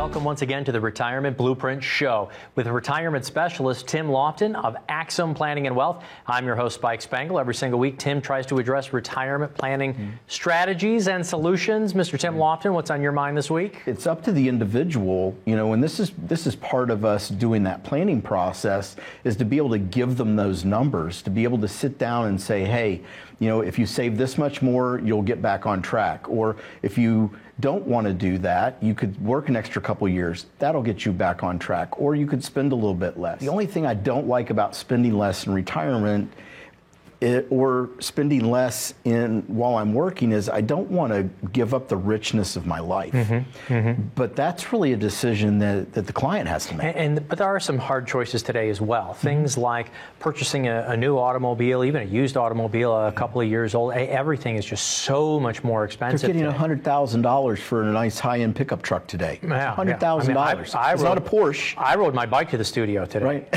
Welcome once again to the Retirement Blueprint Show with retirement specialist Tim Lofton of Axum Planning and Wealth. I'm your host, Spike Spangle. Every single week, Tim tries to address retirement planning strategies and solutions. Mr. Tim Lofton, what's on your mind this week? It's up to the individual, and this is part of us doing that planning process, is to be able to give them those numbers, to be able to sit down and say, hey, if you save this much more, you'll get back on track. Or if you don't want to do that, you could work an extra couple years. That'll get you back on track. Or you could spend a little bit less. The only thing I don't like about spending less in retirement or spending less while I'm working is I don't want to give up the richness of my life. But that's really a decision that the client has to make. But there are some hard choices today as well. Things like purchasing a new automobile, even a used automobile a couple of years old. Everything is just so much more expensive. They're getting $100,000 for a nice high-end pickup truck today. Yeah, $100,000. It's not a Porsche. I rode my bike to the studio today. Right.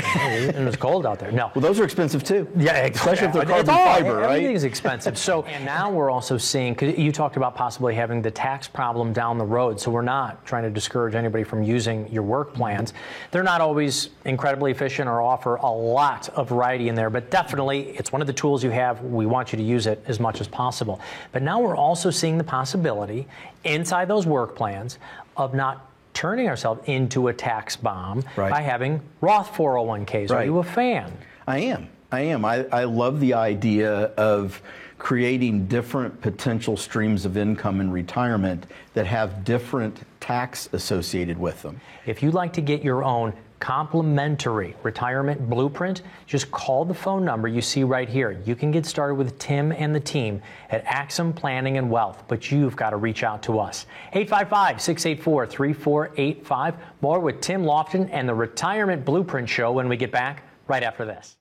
It was cold out there. No. Well, those are expensive too. Yeah, especially if they're carbon fiber, right? Everything's expensive. So, and now we're also seeing, because you talked about possibly having the tax problem down the road. So we're not trying to discourage anybody from using your work plans. They're not always incredibly efficient or offer a lot of variety in there, but definitely it's one of the tools you have. We want you to use it as much as possible. But now we're also seeing the possibility inside those work plans of not turning ourselves into a tax bomb by having Roth 401ks. Are you a fan? I am. I love the idea of creating different potential streams of income in retirement that have different tax associated with them. If you'd like to get your own complimentary retirement blueprint, just call the phone number you see right here. You can get started with Tim and the team at Axum Planning and Wealth, but you've got to reach out to us. 855-684-3485. More with Tim Lofton and the Retirement Blueprint Show when we get back right after this.